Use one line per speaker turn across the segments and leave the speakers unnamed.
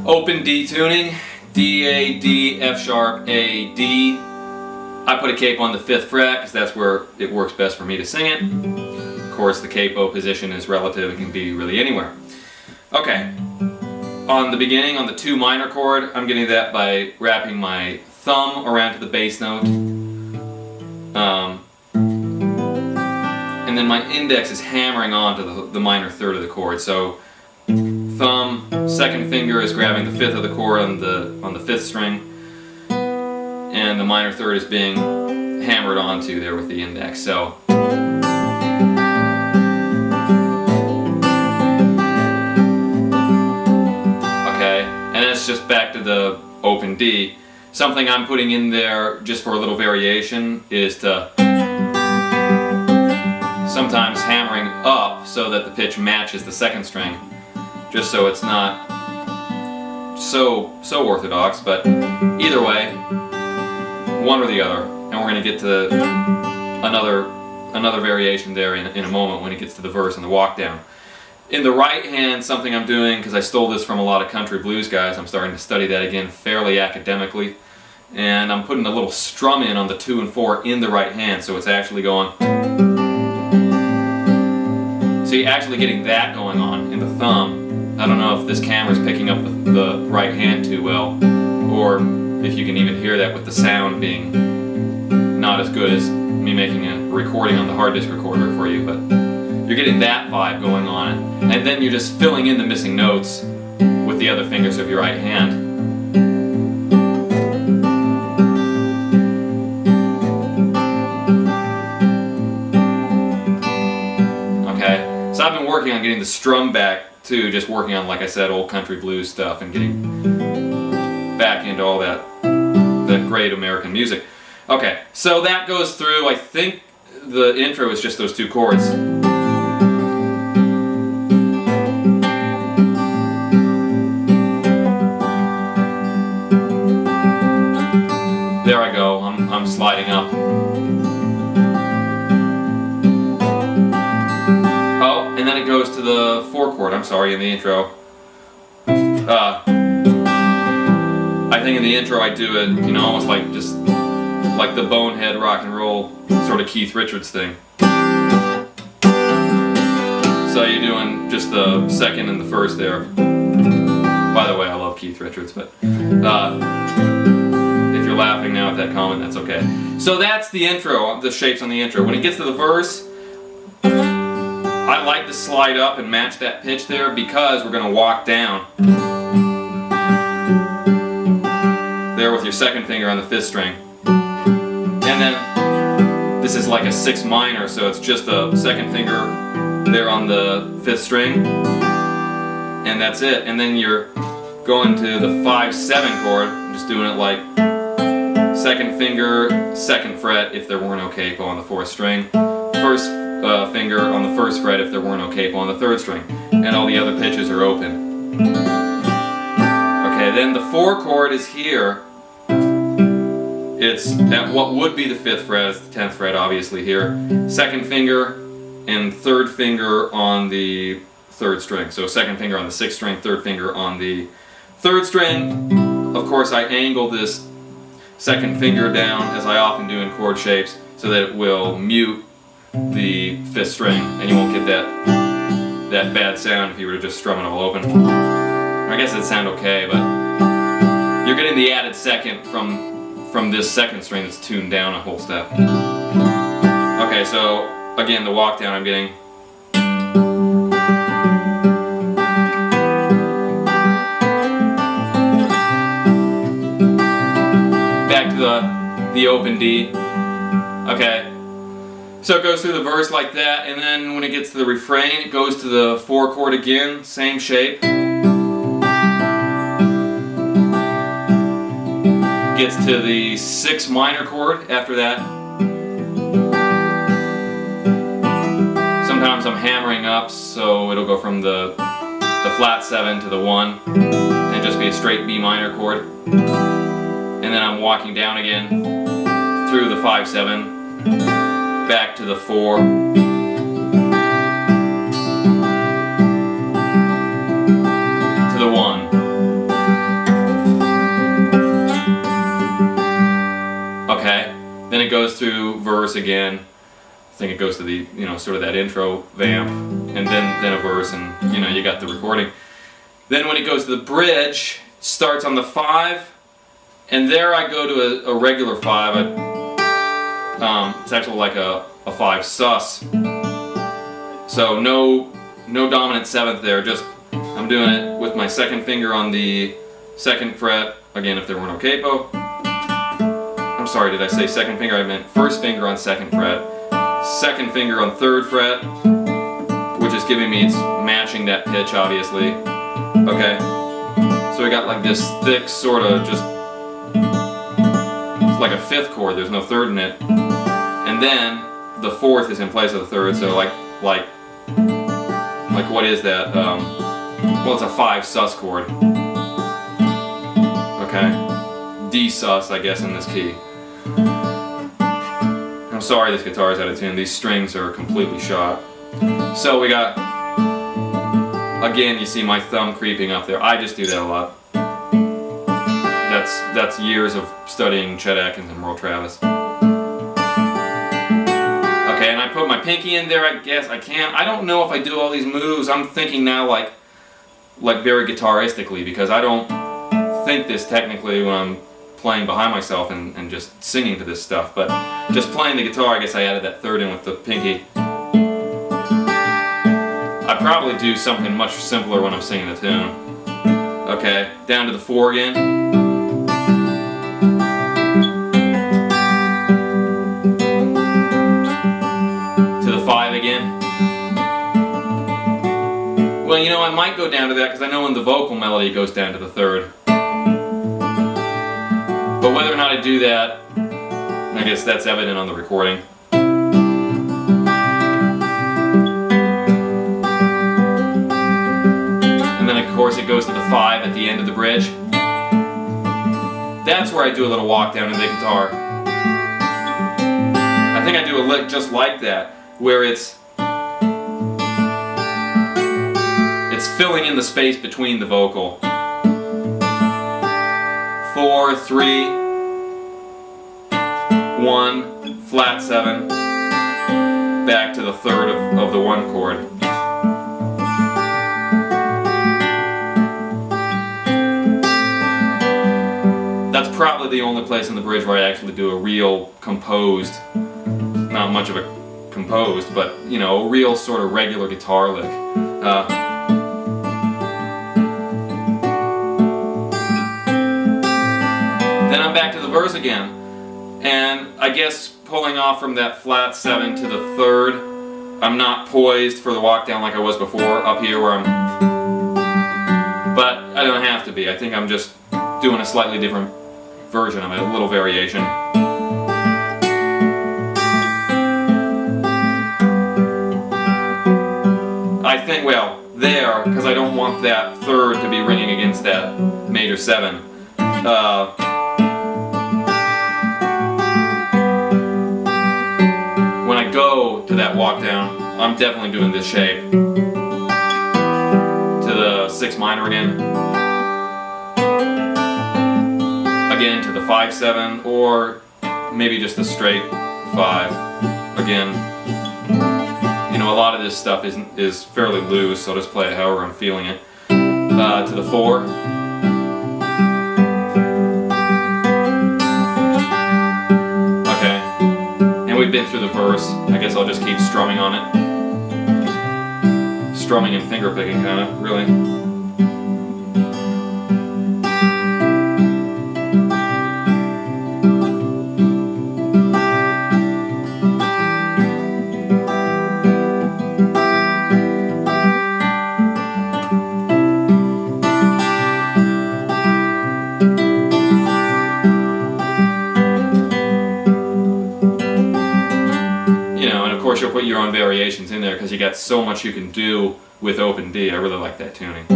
Open D tuning, D, A, D, F sharp, A, D. I put a capo on the 5th fret because that's where it works best for me to sing it. Of course, the capo position is relative, it can be really anywhere. Okay, on the beginning, on the 2 minor chord, I'm getting that by wrapping my thumb around to the bass note. And then my index is hammering onto the minor 3rd of the chord. So thumb, 2nd finger is grabbing the 5th of the chord on the 5th string, and the minor 3rd is being hammered onto there with the index. So okay, and it's just back to the open D. Something I'm putting in there just for a little variation is to sometimes hammering up so that the pitch matches the 2nd string, just so it's not so orthodox, but either way, one or the other. And we're going to get to another variation there in a moment when it gets to the verse and the walk down. In the right hand, something I'm doing, because I stole this from a lot of country blues guys, I'm starting to study that again fairly academically, and I'm putting a little strum in on the 2 and 4 in the right hand, so it's actually going. So you're actually getting that going on in the thumb. I don't know if this camera's picking up the right hand too well, or if you can even hear that with the sound being not as good as me making a recording on the hard disk recorder for you, but you're getting that vibe going on, and then you're just filling in the missing notes with the other fingers of your right hand. Okay, so I've been working on getting the strum back too, just working on, like I said, old country blues stuff and getting back into all that great American music. Okay, so that goes through. I think the intro is just those 2 chords. There I go, I'm sliding up. Oh, and then it goes to the 4 chord, I'm sorry, in the intro. I think in the intro I do it, you know, almost like just like the bonehead rock and roll sort of Keith Richards thing. So you're doing just the 2nd and the 1st there. By the way, I love Keith Richards, but if you're laughing now at that comment, that's okay. So that's the intro, the shapes on the intro. When it gets to the verse, I like to slide up and match that pitch there because we're going to walk down. There with your 2nd finger on the 5th string. And then this is like a 6 minor, so it's just a 2nd finger there on the 5th string. And that's it. And then you're going to the 5-7 chord. I'm just doing it like 2nd finger, 2nd fret if there weren't no capo on the 4th string. 1st finger on the 1st fret if there weren't no capo on the 3rd string. And all the other pitches are open. Okay, then the 4 chord is here. It's at what would be the 5th fret, it's the 10th fret obviously here. 2nd finger and 3rd finger on the 3rd string. So 2nd finger on the 6th string, 3rd finger on the 3rd string. Of course I angle this 2nd finger down, as I often do in chord shapes, so that it will mute the 5th string, and you won't get that bad sound if you were to just strum it all open. I guess it'd sound okay, but you're getting the added 2nd from this 2nd string that's tuned down a whole step. Okay, so again, the walk down I'm getting. Back to the open D. Okay. So it goes through the verse like that, and then when it gets to the refrain, it goes to the 4 chord again, same shape. Gets to the 6 minor chord after that. Sometimes I'm hammering up, so it'll go from the flat 7 to the 1, and just be a straight B minor chord. And then I'm walking down again through the 5-7. Back to the 4, to the 1, verse again. I think it goes to the, you know, sort of that intro vamp, and then a verse, and you know, you got the recording. Then when it goes to the bridge, it starts on the 5, and there I go to a regular 5. It's actually like a 5 sus. So no dominant 7th there, just I'm doing it with my second finger on the 2nd fret, again if there were no capo. I'm sorry, did I say second finger? I meant first finger on 2nd fret. Second finger on 3rd fret, which is giving me, it's matching that pitch obviously. Okay, so we got like this thick sort of just, it's like a 5th chord, there's no 3rd in it. And then the 4th is in place of the 3rd, so like what is that? Well, it's a 5 sus chord. Okay, D sus I guess in this key. I'm sorry this guitar is out of tune, these strings are completely shot. So we got, again you see my thumb creeping up there, I just do that a lot. That's years of studying Chet Atkins and Merle Travis. Okay, and I put my pinky in there, I guess, I don't know if I do all these moves, I'm thinking now like very guitaristically, because I don't think this technically when I'm playing behind myself and just singing to this stuff, but just playing the guitar, I guess I added that 3rd in with the pinky. I probably do something much simpler when I'm singing the tune. Okay, down to the 4 again. To the 5 again. Well, you know, I might go down to that because I know in the vocal melody it goes down to the 3rd. But whether or not I do that, I guess that's evident on the recording. And then of course it goes to the 5 at the end of the bridge. That's where I do a little walk down in the guitar. I think I do a lick just like that, where it's filling in the space between the vocal. 4, 3, 1, flat 7, back to the 3rd of the 1 chord. That's probably the only place in the bridge where I actually do a real composed, not much of a composed, but you know, a real sort of regular guitar lick. Then I'm back to the verse again, and I guess pulling off from that flat 7 to the 3rd, I'm not poised for the walk down like I was before up here where I'm, but I don't have to be. I think I'm just doing a slightly different version of it, a little variation. I think, well, there, because I don't want that 3rd to be ringing against that major 7. When I go to that walk down, I'm definitely doing this shape. To the 6 minor again. Again to the 5-7, or maybe just the straight 5. Again, you know, a lot of this stuff is fairly loose, so I'll just play it however I'm feeling it. To the 4. We've been through the verse. I guess I'll just keep strumming on it. Strumming and finger picking, kind of, really. You'll put your own variations in there because you got so much you can do with open D. I really like that tuning.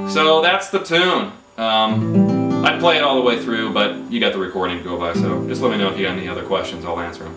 So that's the tune. I'd play it all the way through, but you got the recording to go by, so just let me know if you got any other questions, I'll answer them.